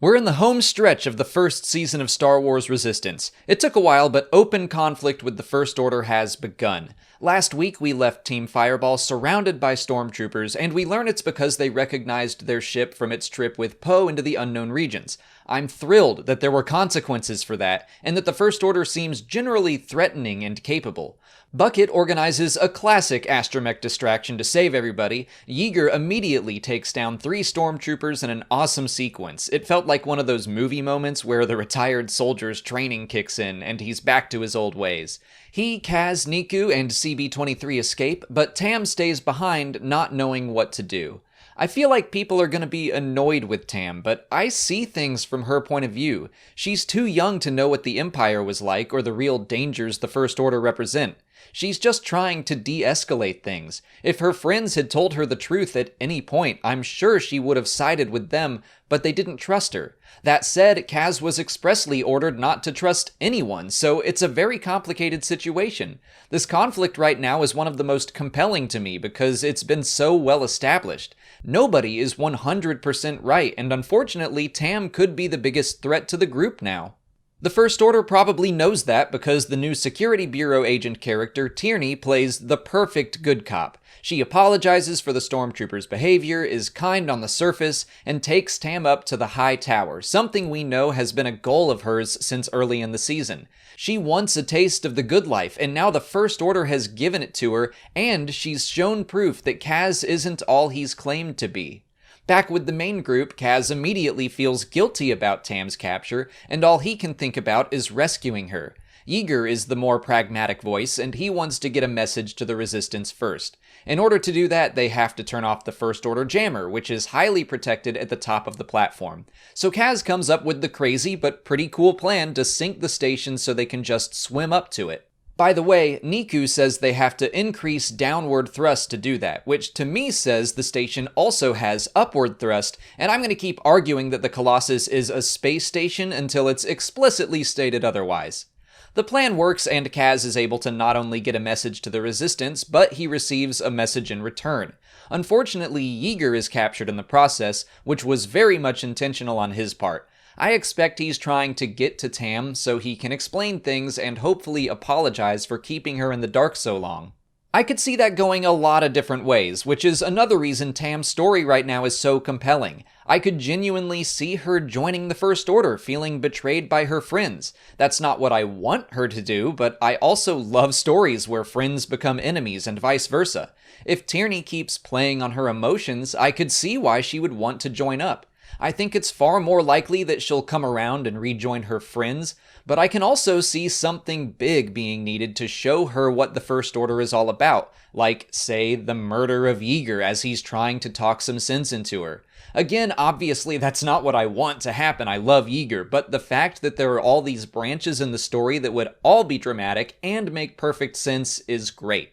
We're in the home stretch of the first season of Star Wars Resistance. It took a while, but open conflict with the First Order has begun. Last week, we left Team Fireball surrounded by stormtroopers, and we learn it's because they recognized their ship from its trip with Poe into the unknown regions. I'm thrilled that there were consequences for that, and that the First Order seems generally threatening and capable. Bucket organizes a classic astromech distraction to save everybody. Yeager immediately takes down 3 stormtroopers in an awesome sequence. It felt like one of those movie moments where the retired soldier's training kicks in and he's back to his old ways. He, Kaz, Niku, and CB-23 escape, but Tam stays behind, not knowing what to do. I feel like people are going to be annoyed with Tam, but I see things from her point of view. She's too young to know what the Empire was like or the real dangers the First Order represent. She's just trying to de-escalate things. If her friends had told her the truth at any point, I'm sure she would have sided with them, but they didn't trust her. That said, Kaz was expressly ordered not to trust anyone, so it's a very complicated situation. This conflict right now is one of the most compelling to me because it's been so well established. Nobody is 100% right, and unfortunately, Tam could be the biggest threat to the group now. The First Order probably knows that because the new Security Bureau agent character, Tierney, plays the perfect good cop. She apologizes for the stormtroopers' behavior, is kind on the surface, and takes Tam up to the high tower, something we know has been a goal of hers since early in the season. She wants a taste of the good life, and now the First Order has given it to her, and she's shown proof that Kaz isn't all he's claimed to be. Back with the main group, Kaz immediately feels guilty about Tam's capture, and all he can think about is rescuing her. Yeager is the more pragmatic voice, and he wants to get a message to the Resistance first. In order to do that, they have to turn off the First Order jammer, which is highly protected at the top of the platform. So Kaz comes up with the crazy but pretty cool plan to sink the station so they can just swim up to it. By the way, Niku says they have to increase downward thrust to do that, which to me says the station also has upward thrust, and I'm going to keep arguing that the Colossus is a space station until it's explicitly stated otherwise. The plan works, and Kaz is able to not only get a message to the Resistance, but he receives a message in return. Unfortunately, Yeager is captured in the process, which was very much intentional on his part. I expect he's trying to get to Tam so he can explain things and hopefully apologize for keeping her in the dark so long. I could see that going a lot of different ways, which is another reason Tam's story right now is so compelling. I could genuinely see her joining the First Order, feeling betrayed by her friends. That's not what I want her to do, but I also love stories where friends become enemies and vice versa. If Tierney keeps playing on her emotions, I could see why she would want to join up. I think it's far more likely that she'll come around and rejoin her friends, but I can also see something big being needed to show her what the First Order is all about, like, say, the murder of Yeager as he's trying to talk some sense into her. Again, obviously that's not what I want to happen, I love Yeager, but the fact that there are all these branches in the story that would all be dramatic and make perfect sense is great.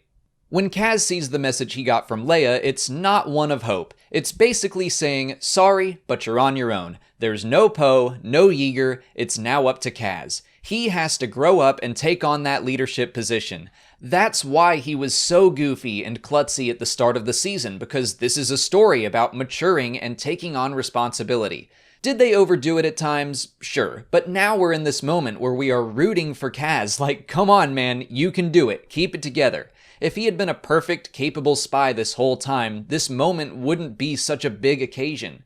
When Kaz sees the message he got from Leia, it's not one of hope. It's basically saying, sorry, but you're on your own. There's no Poe, no Yeager, it's now up to Kaz. He has to grow up and take on that leadership position. That's why he was so goofy and klutzy at the start of the season, because this is a story about maturing and taking on responsibility. Did they overdo it at times? Sure. But now we're in this moment where we are rooting for Kaz, like, come on man, you can do it, keep it together. If he had been a perfect, capable spy this whole time, this moment wouldn't be such a big occasion.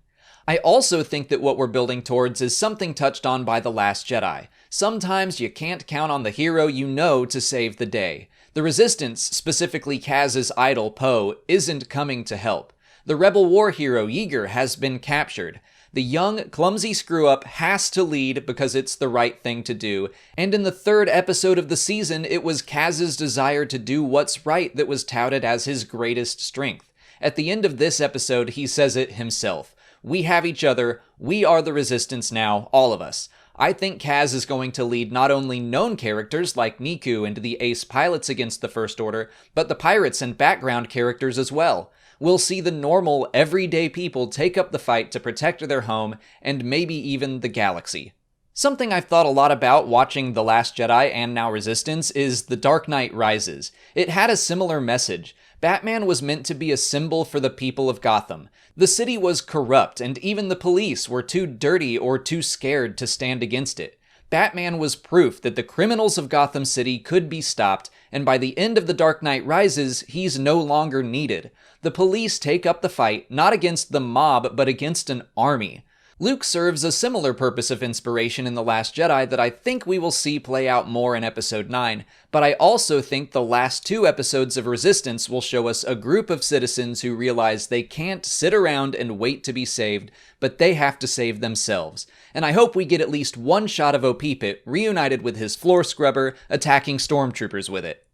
I also think that what we're building towards is something touched on by The Last Jedi. Sometimes you can't count on the hero you know to save the day. The Resistance, specifically Kaz's idol Poe, isn't coming to help. The Rebel War hero Yeager has been captured. The young, clumsy screw-up has to lead because it's the right thing to do, and in the 3rd episode of the season, it was Kaz's desire to do what's right that was touted as his greatest strength. At the end of this episode, he says it himself. We have each other, we are the Resistance now, all of us. I think Kaz is going to lead not only known characters like Niku and the ace pilots against the First Order, but the pirates and background characters as well. We'll see the normal, everyday people take up the fight to protect their home, and maybe even the galaxy. Something I've thought a lot about watching The Last Jedi and now Resistance is The Dark Knight Rises. It had a similar message. Batman was meant to be a symbol for the people of Gotham. The city was corrupt, and even the police were too dirty or too scared to stand against it. Batman was proof that the criminals of Gotham City could be stopped, and by the end of The Dark Knight Rises, he's no longer needed. The police take up the fight, not against the mob, but against an army. Luke serves a similar purpose of inspiration in The Last Jedi that I think we will see play out more in Episode 9, but I also think the last 2 episodes of Resistance will show us a group of citizens who realize they can't sit around and wait to be saved, but they have to save themselves. And I hope we get at least one shot of O'Peepit reunited with his floor scrubber, attacking stormtroopers with it.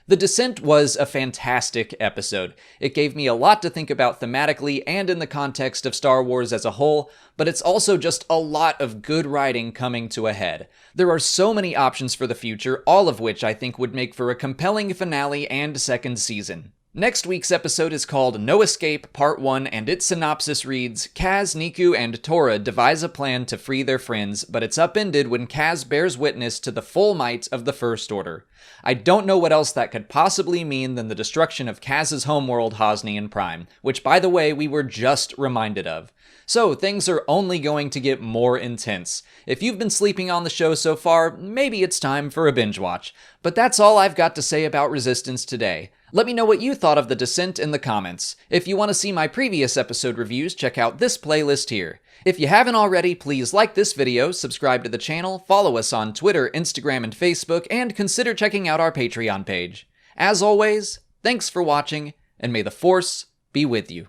The Descent was a fantastic episode. It gave me a lot to think about thematically and in the context of Star Wars as a whole, but it's also just a lot of good writing coming to a head. There are so many options for the future, all of which I think would make for a compelling finale and second season. Next week's episode is called No Escape Part 1, and its synopsis reads, Kaz, Niku, and Tora devise a plan to free their friends, but it's upended when Kaz bears witness to the full might of the First Order. I don't know what else that could possibly mean than the destruction of Kaz's homeworld, Hosnian Prime, which, by the way, we were just reminded of. So, things are only going to get more intense. If you've been sleeping on the show so far, maybe it's time for a binge watch. But that's all I've got to say about Resistance today. Let me know what you thought of The Descent in the comments. If you want to see my previous episode reviews, check out this playlist here. If you haven't already, please like this video, subscribe to the channel, follow us on Twitter, Instagram, and Facebook, and consider checking out our Patreon page. As always, thanks for watching, and may the Force be with you.